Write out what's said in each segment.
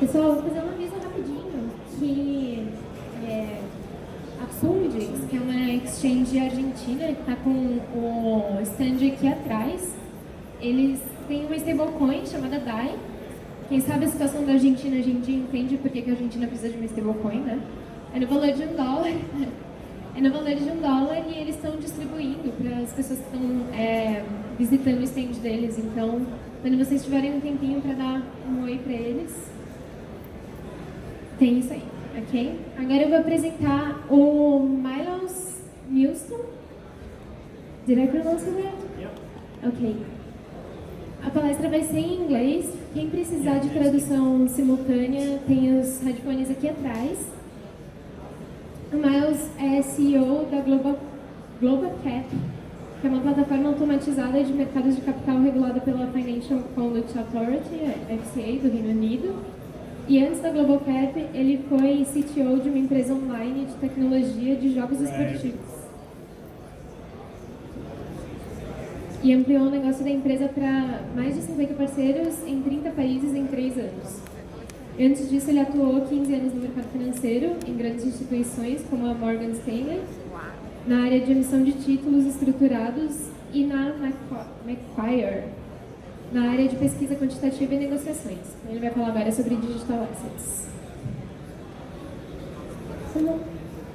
Pessoal, vou fazer um aviso rapidinho que a Fundix, que é uma exchange argentina que está com o stand aqui atrás, eles têm uma stablecoin chamada DAI. Quem sabe a situação da Argentina, a gente entende por que a Argentina precisa de uma stablecoin, né? É no valor de $1. É no valor de $1 e eles estão distribuindo para as pessoas que estão visitando o stand deles. Então, quando vocês tiverem um tempinho para dar um oi para eles, tem isso aí, ok? Agora eu vou apresentar o MILSTON. Did I pronounce that? Yep. Ok. A palestra vai ser em inglês. Quem precisar de tradução simultânea, tem os headphones aqui atrás. O Miles é CEO da GLOBACAP, que é uma plataforma automatizada de mercados de capital regulada pela Financial Conduct Authority, FCA, do Reino Unido. E antes da GLOBACAP, ele foi CTO de uma empresa online de tecnologia de jogos esportivos. E ampliou o negócio da empresa para mais de 50 parceiros em 30 países em 3 anos. Antes disso, ele atuou 15 anos no mercado financeiro, em grandes instituições como a Morgan Stanley, na área de emissão de títulos estruturados e na Macquarie, na área de pesquisa quantitativa e negociações. Ele vai falar agora sobre digital assets.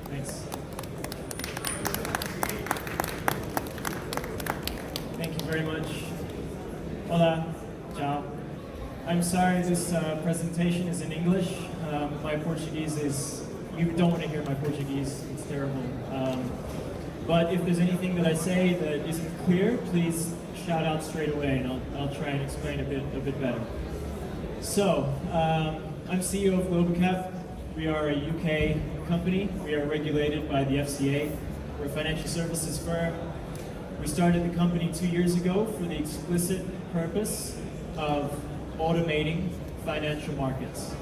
Thanks. Thank you very much. Hola, ciao. I'm sorry this presentation is in English. My Portuguese is, you don't want to hear my Portuguese, it's terrible. But if there's anything that I say that isn't clear, please shout out straight away and I'll try and explain a bit better. So, I'm CEO of GLOBACAP. We are a UK company. We are regulated by the FCA. We're a financial services firm. We started the company 2 years ago for the explicit purpose of automating financial markets,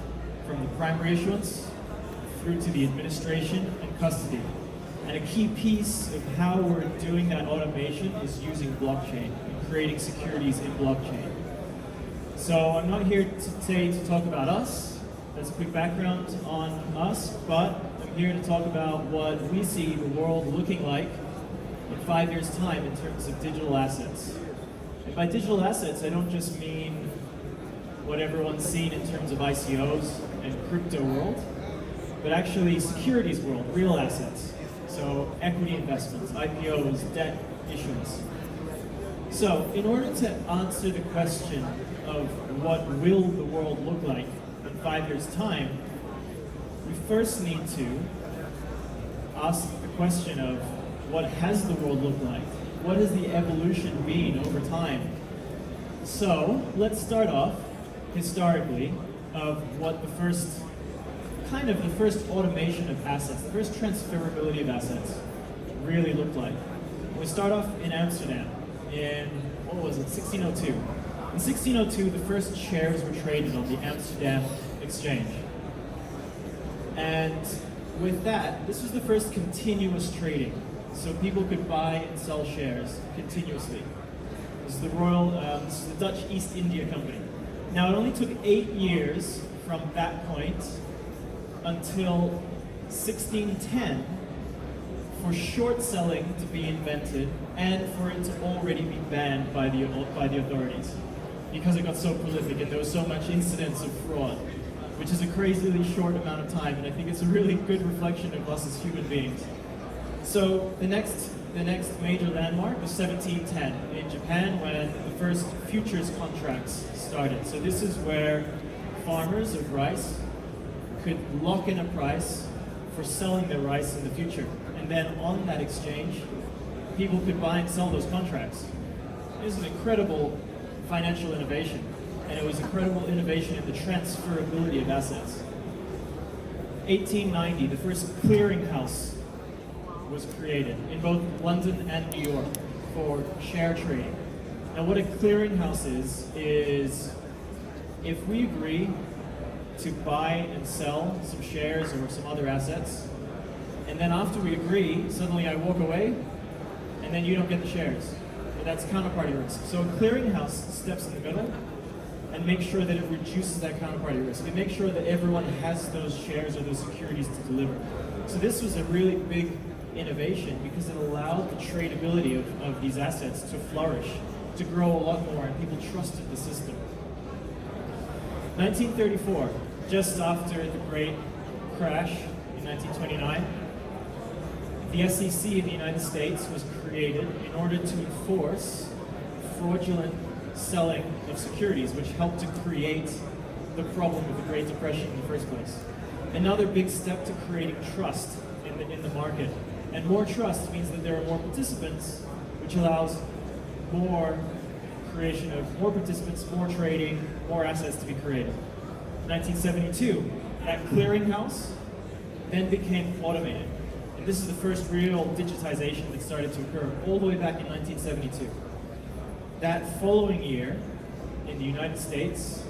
from the primary issuance through to the administration and custody. And a key piece of how we're doing that automation is using blockchain and creating securities in blockchain. So I'm not here today to talk about us. That's a quick background on us, but I'm here to talk about what we see the world looking like in 5 years' time in terms of digital assets. And by digital assets, I don't just mean what everyone's seen in terms of ICOs and crypto world, but actually securities world, real assets. So equity investments, IPOs, debt issuance. So in order to answer the question of what will the world look like in 5 years' time, we first need to ask the question of what has the world looked like? What has the evolution been over time? So let's start off historically of what the first automation of assets, the first transferability of assets really looked like. We start off in Amsterdam in, 1602. In 1602, the first shares were traded on the Amsterdam Exchange. And with that, this was the first continuous trading. So people could buy and sell shares continuously. This is the Dutch East India Company. Now, it only took 8 years from that point until 1610 for short selling to be invented and for it to already be banned by the authorities, because it got so prolific and there was so much incidence of fraud, which is a crazily short amount of time, and I think it's a really good reflection of us as human beings. So the next major landmark was 1710 in Japan, when the first futures contracts started. So this is where farmers of rice could lock in a price for selling their rice in the future. And then on that exchange, people could buy and sell those contracts. This is an incredible financial innovation, and it was incredible innovation in the transferability of assets. 1890, the first clearinghouse was created in both London and New York for share trading. Now what a clearinghouse is if we agree to buy and sell some shares or some other assets, and then after we agree, suddenly I walk away, and then you don't get the shares. And that's counterparty risk. So a clearinghouse steps in the middle and make sure that it reduces that counterparty risk. And make sure that everyone has those shares or those securities to deliver. So this was a really big innovation because it allowed the tradability of these assets to flourish, to grow a lot more, and people trusted the system. 1934, just after the great crash in 1929, the SEC in the United States was created in order to enforce fraudulent selling of securities, which helped to create the problem with the Great Depression in the first place. Another big step to creating trust in the market. And more trust means that there are more participants, which allows more creation of more participants, more trading, more assets to be created. 1972, that clearinghouse then became automated. And this is the first real digitization that started to occur all the way back in 1972. That following year, in the United States,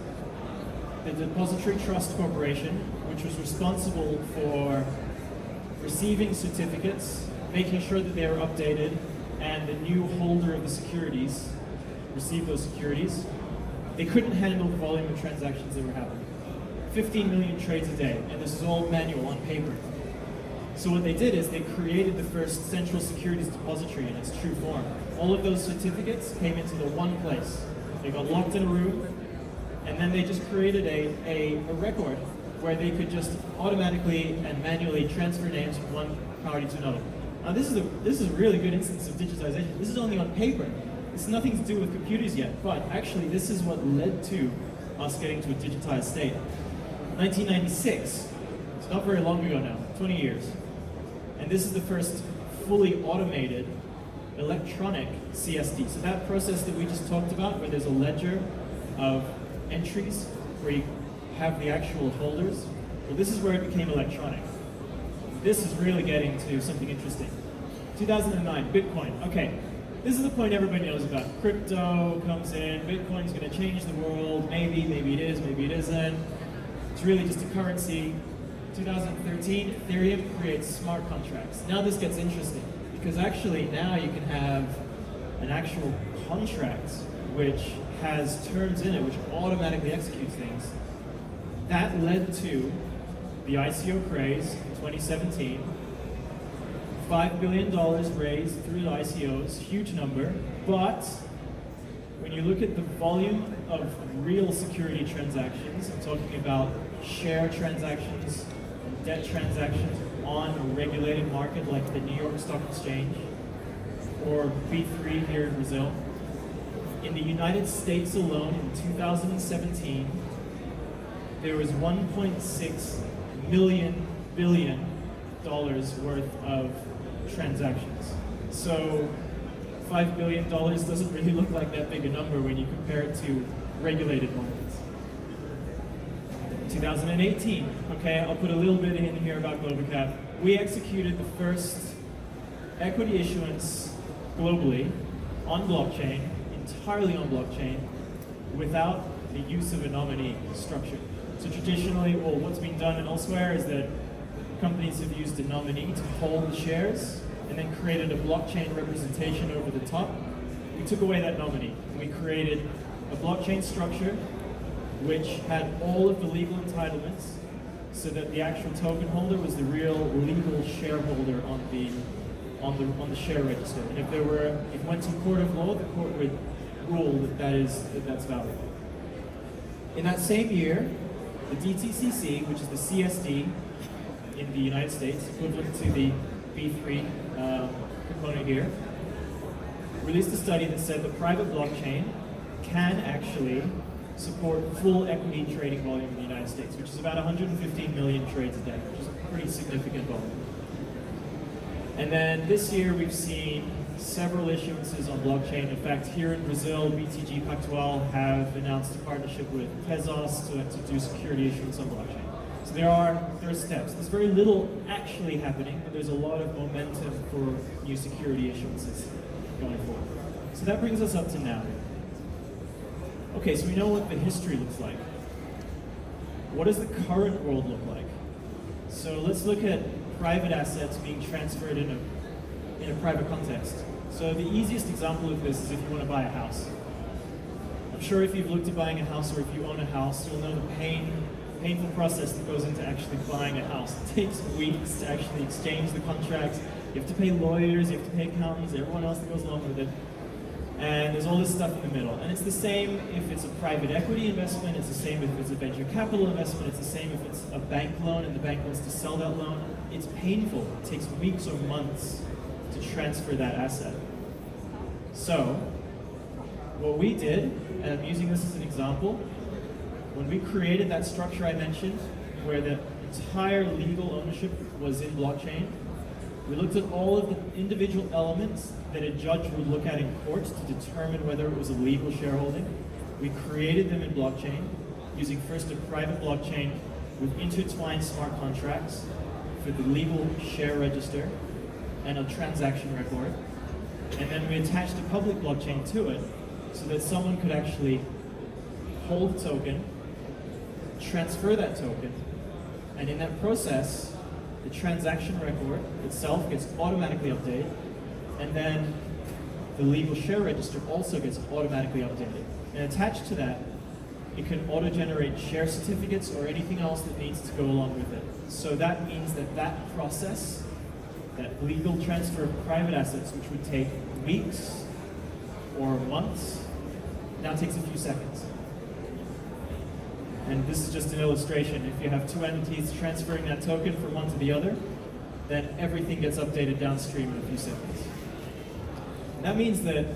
the Depository Trust Corporation, which was responsible for receiving certificates, making sure that they were updated, and the new holder of the securities received those securities, they couldn't handle the volume of transactions that were happening. 15 million trades a day, and this is all manual on paper. So what they did is they created the first central securities depository in its true form. All of those certificates came into the one place. They got locked in a room, and then they just created a record where they could just automatically and manually transfer names from one party to another. Now this is a really good instance of digitization. This is only on paper. It's nothing to do with computers yet, but actually this is what led to us getting to a digitized state. 1996, it's not very long ago now, 20 years. And this is the first fully automated electronic CSD. So that process that we just talked about, where there's a ledger of entries, where you have the actual holders, well, this is where it became electronic. This is really getting to something interesting. 2009, Bitcoin. Okay, this is the point everybody knows about. Crypto comes in, Bitcoin's going to change the world. Maybe it is, maybe it isn't. It's really just a currency. 2013, Ethereum creates smart contracts. Now this gets interesting, because actually now you can have an actual contract which has terms in it which automatically executes things. That led to the ICO craze in 2017. $5 billion raised through the ICOs, huge number, but when you look at the volume of real security transactions, I'm talking about share transactions, debt transactions on a regulated market like the New York Stock Exchange or B3 here in Brazil. In the United States alone in 2017, there was $1.6 billion worth of transactions. So $5 billion doesn't really look like that big a number when you compare it to regulated markets. 2018, okay, I'll put a little bit in here about GLOBACAP. We executed the first equity issuance globally on blockchain, entirely on blockchain, without the use of a nominee structure. So traditionally, well, what's been done elsewhere is that companies have used a nominee to hold the shares and then created a blockchain representation over the top. We took away that nominee and we created a blockchain structure which had all of the legal entitlements so that the actual token holder was the real legal shareholder on the share register. And if it went to a court of law, the court would rule that that's valid. In that same year, the DTCC, which is the CSD in the United States, equivalent to the B3 component here, released a study that said the private blockchain can actually support full equity trading volume in the United States, which is about 115 million trades a day, which is a pretty significant volume. And then this year we've seen several issuances on blockchain. In fact, here in Brazil, BTG Pactual have announced a partnership with Tezos to do security issuance on blockchain. So there are steps. There's very little actually happening, but there's a lot of momentum for new security issuances going forward. So that brings us up to now. Okay, so we know what the history looks like. What does the current world look like? So let's look at private assets being transferred in a private context. So the easiest example of this is if you want to buy a house. I'm sure if you've looked at buying a house or if you own a house, you'll know the painful process that goes into actually buying a house. It takes weeks to actually exchange the contracts. You have to pay lawyers, you have to pay accountants, everyone else that goes along with it. And there's all this stuff in the middle. And it's the same if it's a private equity investment, it's the same if it's a venture capital investment, it's the same if it's a bank loan and the bank wants to sell that loan. It's painful. It takes weeks or months to transfer that asset. So, what we did, and I'm using this as an example, when we created that structure I mentioned, where the entire legal ownership was in blockchain, we looked at all of the individual elements that a judge would look at in court to determine whether it was a legal shareholding. We created them in blockchain, using first a private blockchain with intertwined smart contracts for the legal share register and a transaction record. And then we attached a public blockchain to it so that someone could actually hold the token, transfer that token, and in that process, the transaction record itself gets automatically updated, and then the legal share register also gets automatically updated. And attached to that, it can auto-generate share certificates or anything else that needs to go along with it. So that means that that process, that legal transfer of private assets, which would take weeks or months, now takes a few seconds. And this is just an illustration. If you have two entities transferring that token from one to the other, then everything gets updated downstream in a few seconds. That means that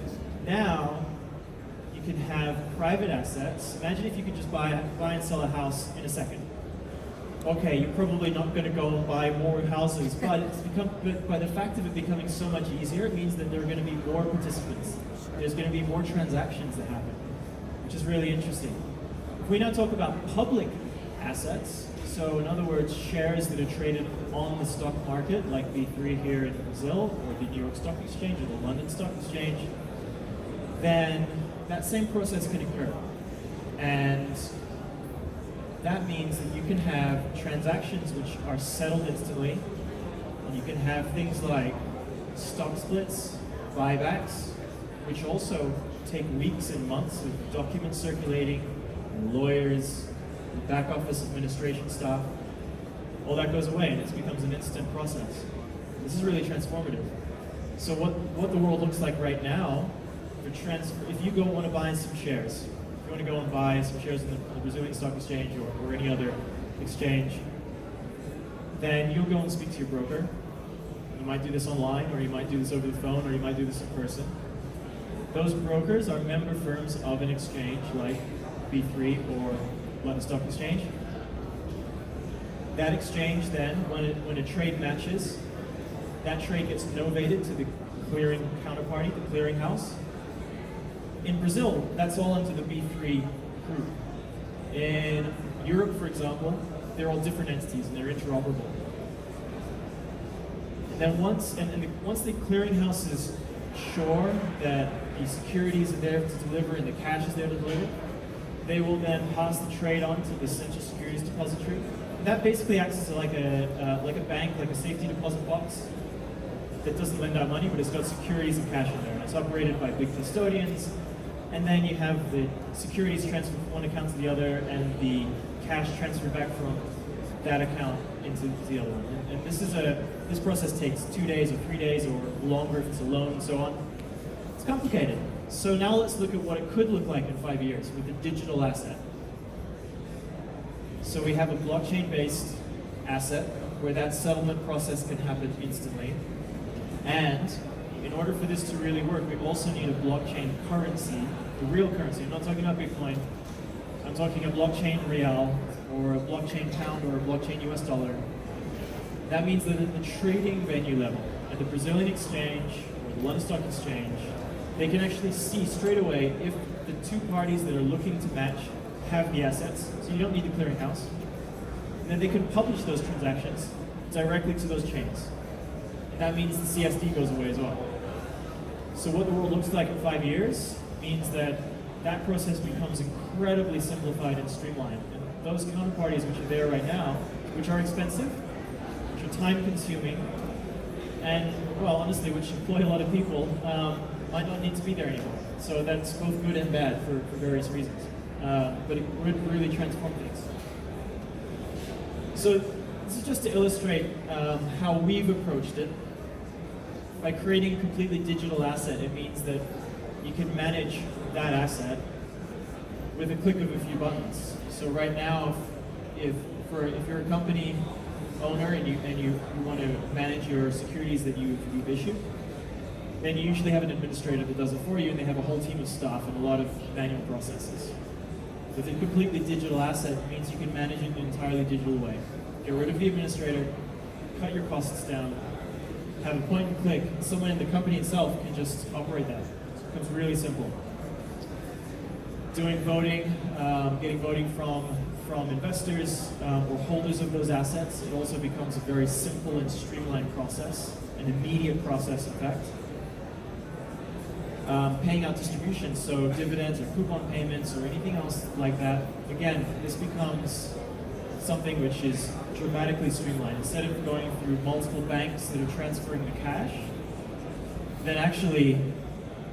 now you can have private assets. Imagine if you could just buy and sell a house in a second. Okay, you're probably not going to go and buy more houses, but by the fact of it becoming so much easier, it means that there are going to be more participants. There's going to be more transactions that happen, which is really interesting. If we now talk about public assets, so in other words, shares that are traded on the stock market, like B3 here in Brazil, or the New York Stock Exchange, or the London Stock Exchange, then that same process can occur. And that means that you can have transactions which are settled instantly, and you can have things like stock splits, buybacks, which also take weeks and months of documents circulating, and lawyers, and back office administration staff. All that goes away and it becomes an instant process. This is really transformative. So what the world looks like right now, if you go want to buy some shares, if you want to go and buy some shares in the Brazilian Stock Exchange or any other exchange, then you'll go and speak to your broker. You might do this online, or you might do this over the phone, or you might do this in person. Those brokers are member firms of an exchange like B3 or London Stock Exchange. That exchange then, when a trade matches, that trade gets novated to the clearing counterparty, the clearing house. In Brazil, that's all under the B3 group. In Europe, for example, they're all different entities and they're interoperable. And then once the clearinghouse is sure that the securities are there to deliver and the cash is there to deliver, they will then pass the trade on to the Central Securities Depository. And that basically acts as like a bank, like a safety deposit box that doesn't lend out money, but it's got securities and cash in there. And it's operated by big custodians. And then you have the securities transferred from one account to the other, and the cash transferred back from that account into the other one. And this process takes 2 days or 3 days or longer if it's a loan and so on. It's complicated. So now let's look at what it could look like in 5 years with a digital asset. So we have a blockchain-based asset where that settlement process can happen instantly. And in order for this to really work, we also need a blockchain currency, a real currency. I'm not talking about Bitcoin. I'm talking a blockchain real, or a blockchain pound, or a blockchain US dollar. That means that at the trading venue level, at the Brazilian exchange, or the London Stock Exchange, they can actually see straight away if the two parties that are looking to match have the assets, so you don't need the clearinghouse. And then they can publish those transactions directly to those chains. And that means the CSD goes away as well. So what the world looks like in 5 years means that that process becomes incredibly simplified and streamlined. And those counterparties which are there right now, which are expensive, which are time consuming, and, well, honestly, which employ a lot of people, might not need to be there anymore. So that's both good and bad for various reasons. But it would really transform things. So this is just to illustrate how we've approached it. By creating a completely digital asset, it means that you can manage that asset with a click of a few buttons. So right now, if you're a company owner and you want to manage your securities that you've issued, then you usually have an administrator that does it for you, and they have a whole team of staff and a lot of manual processes. With a completely digital asset, it means you can manage it in an entirely digital way. Get rid of the administrator, cut your costs down, have a point and click, and someone in the company itself can just operate that. It becomes really simple. Doing voting, getting voting from investors or holders of those assets, it also becomes a very simple and streamlined process, an immediate process, in fact. Paying out distributions, so dividends or coupon payments or anything else like that. Again, this becomes something which is dramatically streamlined. Instead of going through multiple banks that are transferring the cash, then actually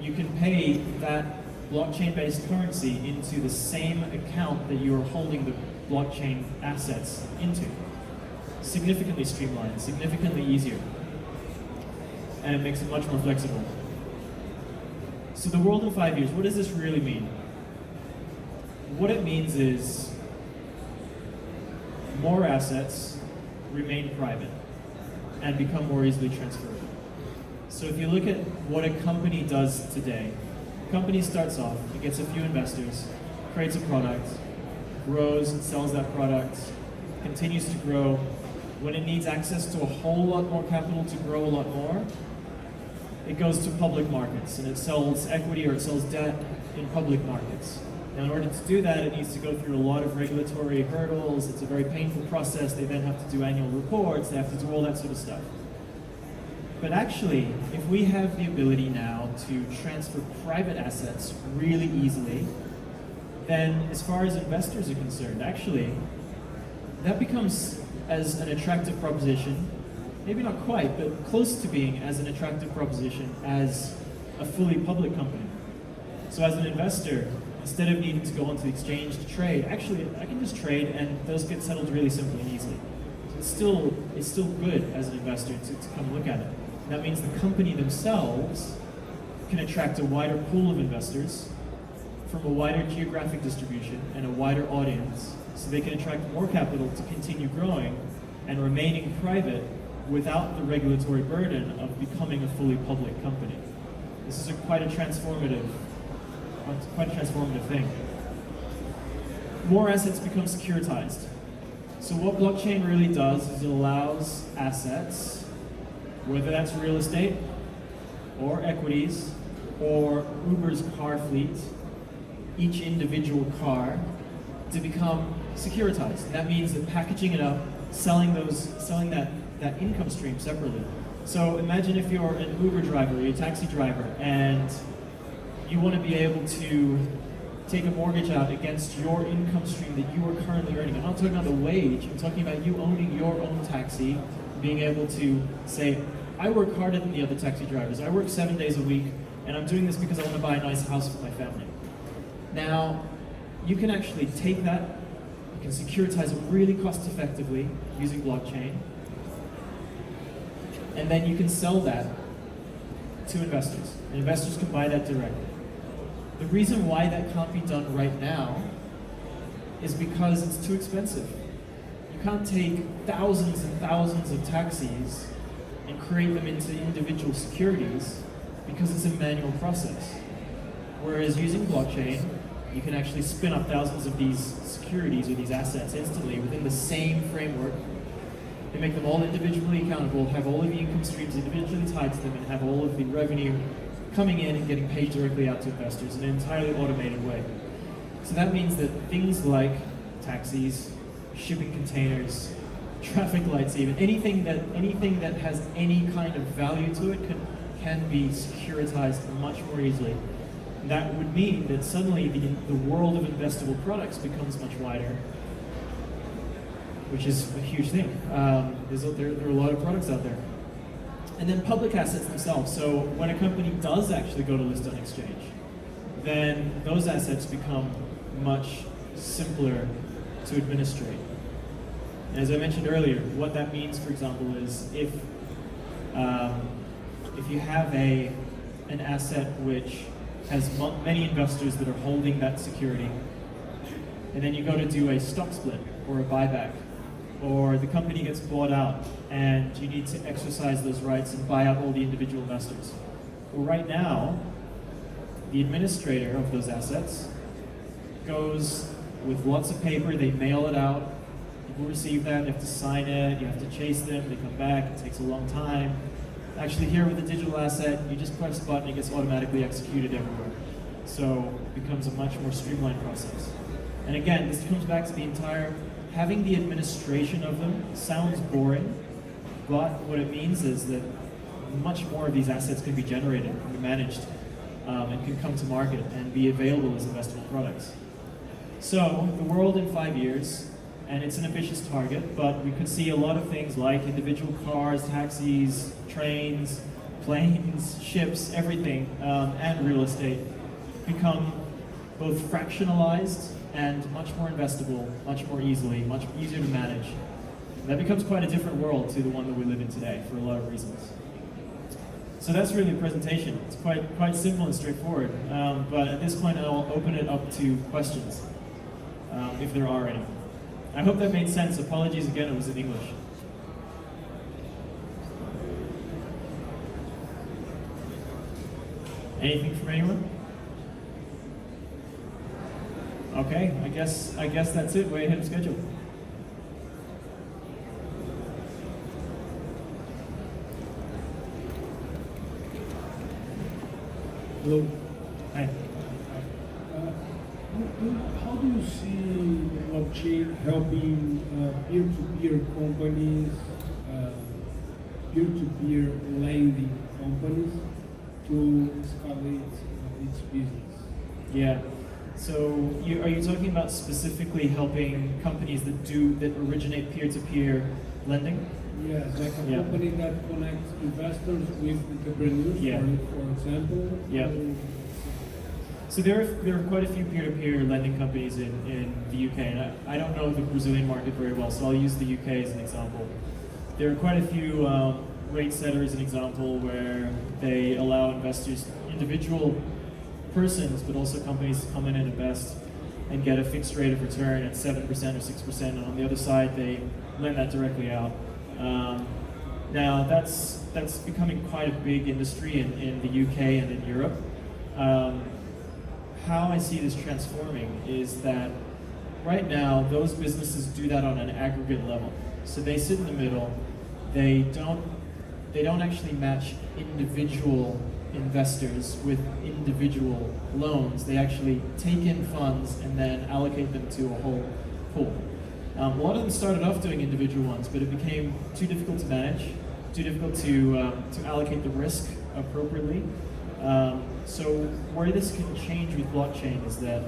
you can pay that blockchain-based currency into the same account that you are holding the blockchain assets into. Significantly streamlined, significantly easier, and it makes it much more flexible. So the world in 5 years, what does this really mean? What it means is more assets remain private and become more easily transferable. So if you look at what a company does today, a company starts off, it gets a few investors, creates a product, grows, sells that product, continues to grow. When it needs access to a whole lot more capital to grow a lot more, it goes to public markets and it sells equity or it sells debt in public markets. Now, in order to do that, it needs to go through a lot of regulatory hurdles. It's a very painful process. They then have to do annual reports. They have to do all that sort of stuff. But actually, if we have the ability now to transfer private assets really easily, then as far as investors are concerned, actually, that becomes as an attractive proposition, maybe not quite, but close to being as an attractive proposition as a fully public company. So as an investor, instead of needing to go onto the exchange to trade, actually, I can just trade and those get settled really simply and easily. So it's still good as an investor to come look at it. That means the company themselves can attract a wider pool of investors from a wider geographic distribution and a wider audience, so they can attract more capital to continue growing and remaining private without the regulatory burden of becoming a fully public company. This is quite a transformative thing. More assets become securitized. So what blockchain really does is it allows assets, whether that's real estate or equities or Uber's car fleet, each individual car, to become securitized. That means that packaging it up, selling that income stream separately. So imagine if you're an Uber driver or a taxi driver and you want to be able to take a mortgage out against your income stream that you are currently earning. I'm not talking about the wage, I'm talking about you owning your own taxi, being able to say, I work harder than the other taxi drivers. I work 7 days a week, and I'm doing this because I want to buy a nice house for my family. Now, you can actually take that, you can securitize it really cost effectively using blockchain, and then you can sell that to investors. And investors can buy that directly. The reason why that can't be done right now is because it's too expensive. You can't take thousands and thousands of taxis and create them into individual securities because it's a manual process. Whereas using blockchain, you can actually spin up thousands of these securities or these assets instantly within the same framework. They make them all individually accountable, have all of the income streams individually tied to them, and have all of the revenue coming in and getting paid directly out to investors in an entirely automated way. So that means that things like taxis, shipping containers, traffic lights even, anything that has any kind of value to it can be securitized much more easily. And that would mean that suddenly the world of investable products becomes much wider, which is a huge thing. There are a lot of products out there. And then public assets themselves. So when a company does actually go to list on exchange, then those assets become much simpler to administrate. And as I mentioned earlier, what that means, for example, is if you have an asset which has many investors that are holding that security, and then you go to do a stock split or a buyback, or the company gets bought out and you need to exercise those rights and buy out all the individual investors. Well, right now, the administrator of those assets goes with lots of paper, they mail it out, people receive that, you have to sign it, you have to chase them, they come back, it takes a long time. Actually here with a digital asset, you just press a button, it gets automatically executed everywhere. So it becomes a much more streamlined process. And again, this comes back to the entire, having the administration of them sounds boring, but what it means is that much more of these assets can be generated, can be managed, and can come to market and be available as investment products. So the world in 5 years, and it's an ambitious target, but we could see a lot of things like individual cars, taxis, trains, planes, ships, everything, and real estate become both fractionalized and much more investable, much more easily, much easier to manage. And that becomes quite a different world to the one that we live in today for a lot of reasons. So that's really the presentation. It's quite simple and straightforward, but at this point I'll open it up to questions, if there are any. I hope that made sense. Apologies again, it was in English. Anything from anyone? Okay, I guess that's it. Way ahead of schedule. Hello. Hi. How do you see blockchain helping peer-to-peer companies, peer-to-peer lending companies to escalate its business? Yeah. So are you talking about specifically helping companies that originate peer-to-peer lending? Yes, like a company that connects investors with entrepreneurs, for example. Yeah. So there are quite a few peer-to-peer lending companies in the UK, and I don't know the Brazilian market very well, so I'll use the UK as an example. There are quite a few rate setters, an example, where they allow investors, individual persons, but also companies to come in and invest and get a fixed rate of return at 7% or 6%, and on the other side they lend that directly out. Now that's becoming quite a big industry in the UK and in Europe. How I see this transforming is that right now those businesses do that on an aggregate level. So they sit in the middle. They don't actually match individual investors with individual loans. They actually take in funds and then allocate them to a whole pool. A lot of them started off doing individual ones, but it became too difficult to manage, too difficult to allocate the risk appropriately. So where this can change with blockchain is that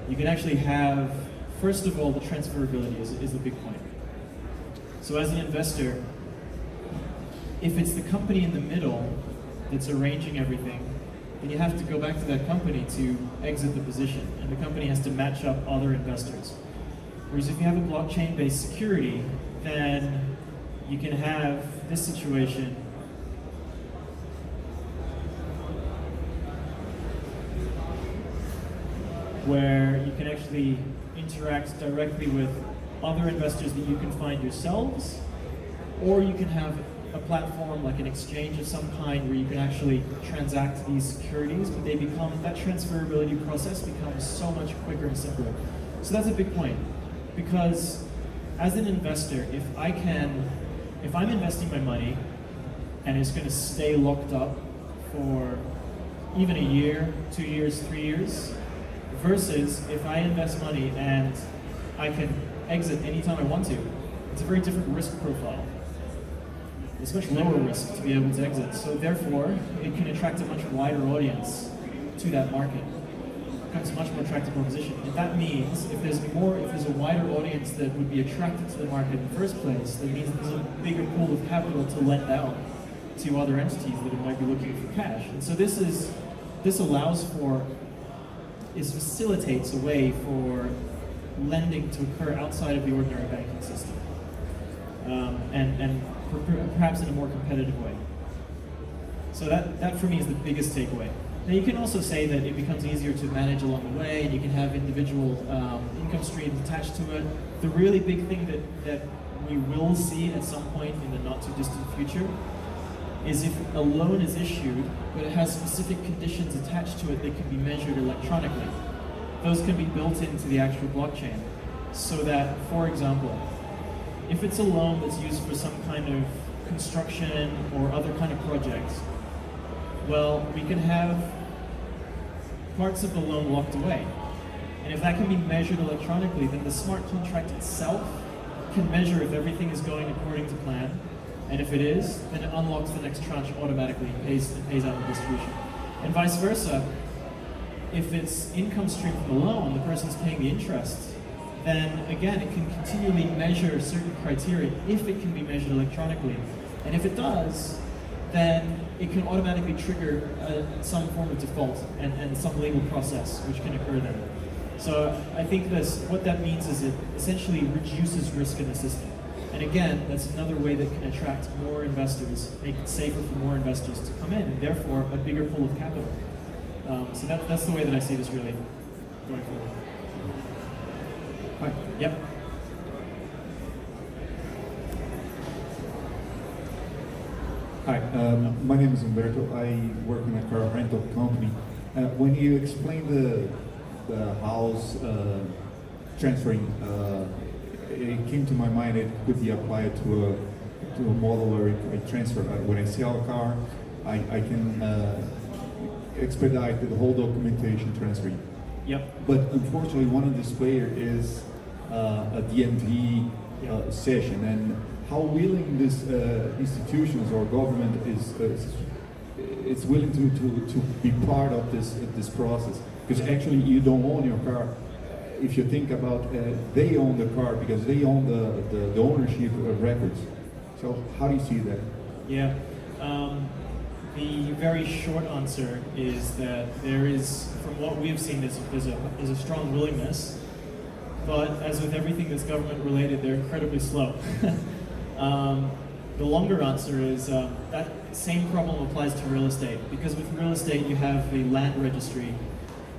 you can actually have, first of all, the transferability is the big point. So as an investor, if it's the company in the middle that's arranging everything, then you have to go back to that company to exit the position, and the company has to match up other investors. Whereas if you have a blockchain-based security, then you can have this situation where you can actually interact directly with other investors that you can find yourselves, or you can have a platform like an exchange of some kind where you can actually transact these securities, but that transferability process becomes so much quicker and simpler. So that's a big point, because as an investor, if I'm investing my money and it's going to stay locked up for even a year, 2 years, 3 years, versus if I invest money and I can exit anytime I want to, it's a very different risk profile. It's much lower risk to be able to exit, so therefore it can attract a much wider audience to that market. It becomes a much more attractive proposition, and that means if there's a wider audience that would be attracted to the market in the first place, that means that there's a bigger pool of capital to lend out. to other entities that might be looking for cash. And so this facilitates a way for lending to occur outside of the ordinary banking system, and perhaps in a more competitive way. So that for me is the biggest takeaway. Now you can also say that it becomes easier to manage along the way, and you can have individual income streams attached to it. The really big thing that we will see at some point in the not too distant future is if a loan is issued, but it has specific conditions attached to it that can be measured electronically. Those can be built into the actual blockchain, so that, for example, if it's a loan that's used for some kind of construction or other kind of projects, well, we can have parts of the loan locked away. And if that can be measured electronically, then the smart contract itself can measure if everything is going according to plan. And if it is, then it unlocks the next tranche automatically and pays out the distribution. And vice versa, if it's income stream from the loan, the person's paying the interest, then again, it can continually measure certain criteria if it can be measured electronically. And if it does, then it can automatically trigger some form of default and some legal process which can occur then. So I think what that means is it essentially reduces risk in the system. And again, that's another way that can attract more investors, make it safer for more investors to come in, and therefore a bigger pool of capital. So that's the way that I see this really going forward. Hi. Yep. Hi, my name is Humberto. I work in a car rental company. When you explained the house transferring, it came to my mind it could be applied to a model where I transfer. When I sell a car, I can expedite the whole documentation transferring. Yep. But unfortunately, one of this player is a DMV session, and how willing this institutions or government is willing to be part of this process, because actually you don't own your car. If you think about they own the car because they own the ownership of records. So how do you see that? Yeah. The very short answer is that there is, from what we've seen, there's a strong willingness, but as with everything that's government related, they're incredibly slow. The longer answer is that same problem applies to real estate, because with real estate you have a land registry,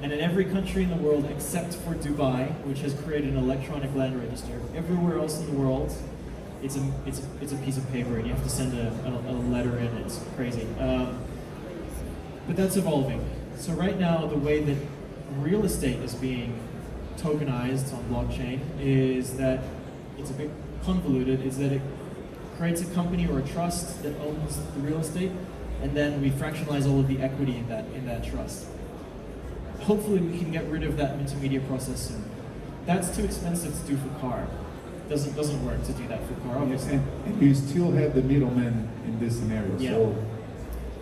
and in every country in the world except for Dubai, which has created an electronic land register, everywhere else in the world it's a piece of paper and you have to send a letter in. It's crazy. But that's evolving. So right now the way that real estate is being tokenized on blockchain is that it's a bit convoluted, is that it creates a company or a trust that owns the real estate, and then we fractionalize all of the equity in that trust. Hopefully we can get rid of that intermediate process soon. That's too expensive to do for car. Doesn't work to do that for car, obviously. And you still have the middleman in this scenario. Yeah. So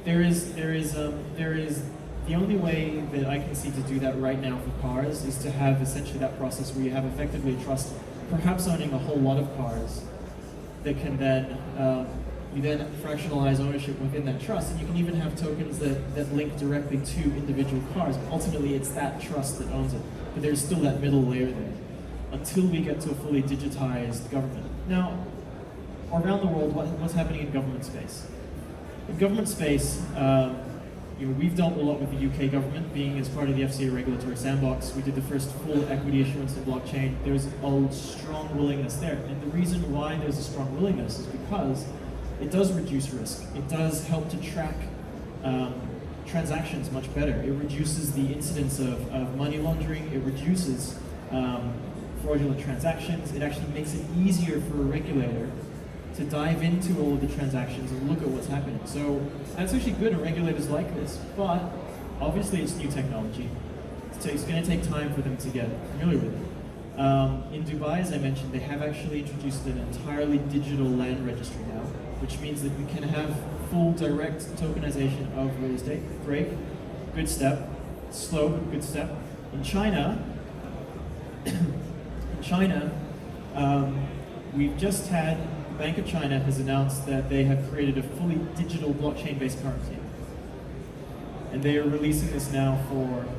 there is the only way that I can see to do that right now for cars is to have essentially that process where you have effectively a trust, perhaps owning a whole lot of cars, that can then you then fractionalize ownership within that trust, and you can even have tokens that link directly to individual cars. Ultimately, it's that trust that owns it, but there's still that middle layer there until we get to a fully digitized government. Now, around the world, what's happening in government space? In government space, we've dealt a lot with the UK government, being as part of the FCA regulatory sandbox. We did the first full equity issuance in blockchain. There's a strong willingness there, and the reason why there's a strong willingness is because it does reduce risk. It does help to track transactions much better. It reduces the incidence of money laundering. It reduces fraudulent transactions. It actually makes it easier for a regulator to dive into all of the transactions and look at what's happening. So that's actually good, and regulators like this, but obviously it's new technology. It's going to take time for them to get familiar with it. In Dubai, as I mentioned, they have actually introduced an entirely digital land registry now, which means that we can have full direct tokenization of real estate. Great, good step. Slow, but good step. In China, we've just had Bank of China has announced that they have created a fully digital blockchain-based currency. And they are releasing this now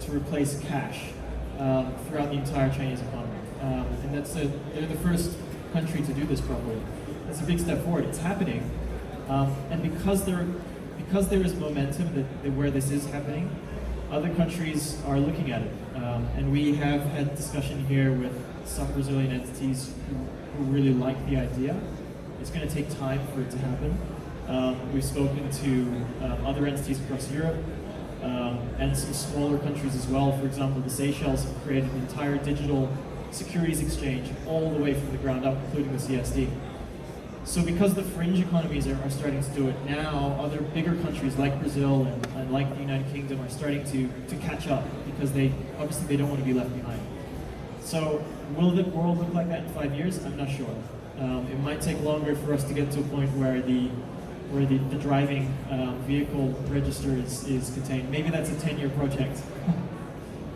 to replace cash throughout the entire Chinese economy. And they're the first country to do this properly. It's a big step forward. It's happening. And because there is momentum where this is happening, other countries are looking at it. And we have had discussion here with some Brazilian entities who really like the idea. It's going to take time for it to happen. We've spoken to other entities across Europe and some smaller countries as well. For example, the Seychelles have created an entire digital securities exchange all the way from the ground up, including the CSD. So because the fringe economies are starting to do it now, other bigger countries like Brazil and like the United Kingdom are starting to catch up because obviously they don't want to be left behind. So will the world look like that in 5 years? I'm not sure. It might take longer for us to get to a point where the driving vehicle register is contained. Maybe that's a 10-year project.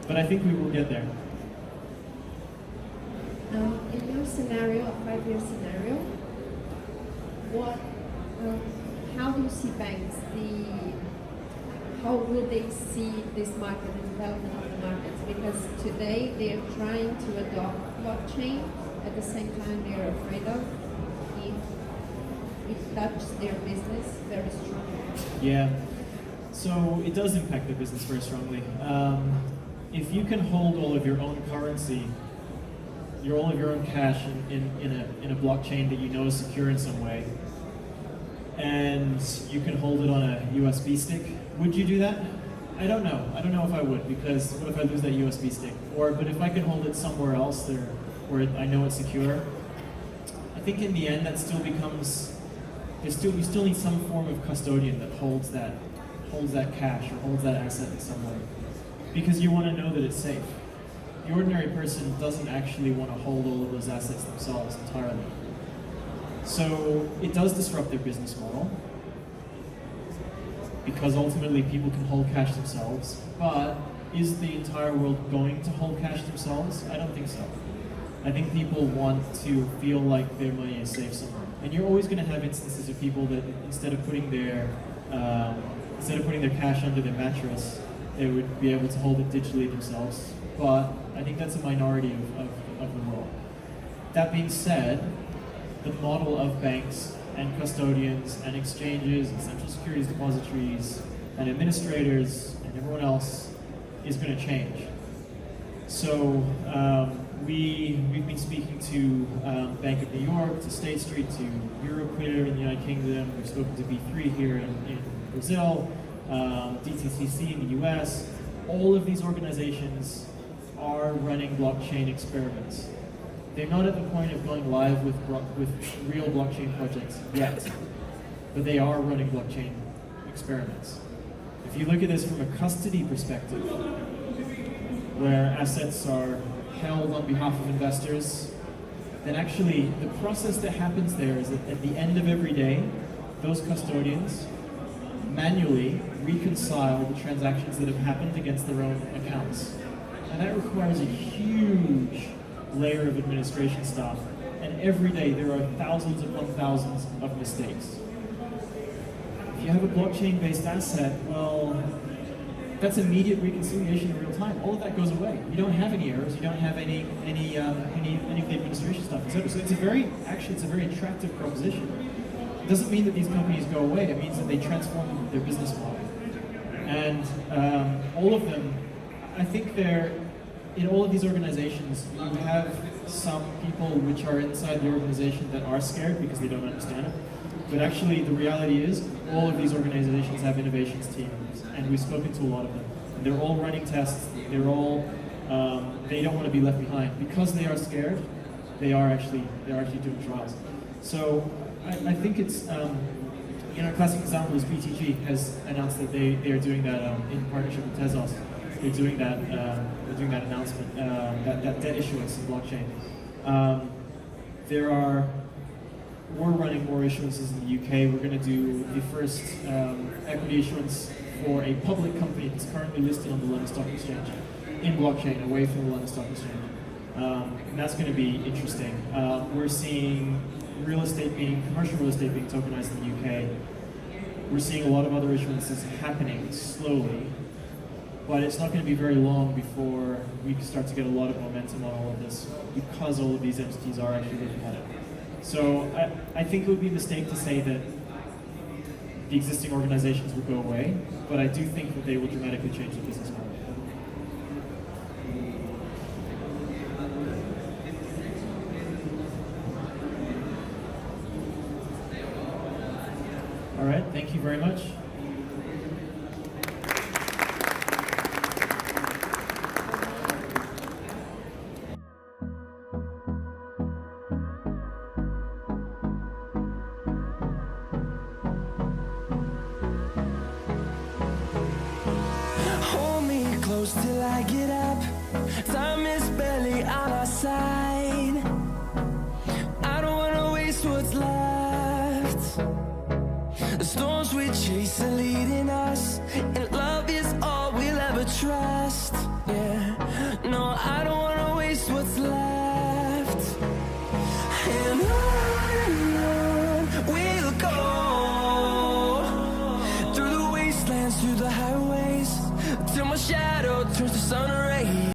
But I think we will get there. In your scenario, a 5-year scenario, how do you see banks? How will they see this market, the development of the markets? Because today they are trying to adopt blockchain. At the same time, they are afraid of if it touches their business very strongly. Yeah. So it does impact their business very strongly. If you can hold all of your own currency, all of your own cash in a blockchain that you know is secure in some way, and you can hold it on a USB stick, would you do that? I don't know. I don't know if I would, because what if I lose that USB stick? But if I can hold it somewhere else where I know it's secure, I think in the end that still becomes, you still need some form of custodian that holds that cash or holds that asset in some way, because you want to know that it's safe. The ordinary person doesn't actually want to hold all of those assets themselves entirely. So it does disrupt their business model, because ultimately people can hold cash themselves. But is the entire world going to hold cash themselves? I don't think so. I think people want to feel like their money is safe somewhere. And you're always going to have instances of people that instead of putting their cash under their mattress, they would be able to hold it digitally themselves. But I think that's a minority of the world. That being said, the model of banks and custodians and exchanges and central securities depositories and administrators and everyone else is going to change. So we've been speaking to Bank of New York, to State Street, to Euroclear in the United Kingdom. We've spoken to B3 here in Brazil, DTCC in the US. All of these organizations are running blockchain experiments. They're not at the point of going live with real blockchain projects yet, but they are running blockchain experiments. If you look at this from a custody perspective, where assets are held on behalf of investors, then actually the process that happens there is that at the end of every day, those custodians manually reconcile the transactions that have happened against their own accounts. And that requires a huge layer of administration staff. And every day there are thousands upon thousands of mistakes. If you have a blockchain-based asset, well, that's immediate reconciliation in real time. All of that goes away. You don't have any errors. You don't have any of the administration stuff, etc. So it's a very attractive proposition. It doesn't mean that these companies go away. It means that they transform their business model. And all of them, I think in all of these organizations, you have some people which are inside the organization that are scared because they don't understand it. But actually, the reality is, all of these organizations have innovations teams, and we've spoken to a lot of them. And they're all running tests. They don't want to be left behind because they are scared. They're actually doing trials. So I think it's a classic example is BTG has announced that they are doing that in partnership with Tezos. They're doing that announcement, that debt issuance in blockchain. We're running more issuances in the UK. We're going to do the first equity issuance for a public company that's currently listed on the London Stock Exchange in blockchain, away from the London Stock Exchange. And that's going to be interesting. We're seeing commercial real estate being tokenized in the UK, we're seeing a lot of other issuances happening slowly, but it's not going to be very long before we start to get a lot of momentum on all of this because all of these entities are actually looking at it. So I think it would be a mistake to say that the existing organizations will go away, but I do think that they will dramatically change the business model. All right, thank you very much. Hold me close till I get up. Time is barely on our side. I don't wanna waste what's left. The storms we chase are leading us, and love is all we'll ever try.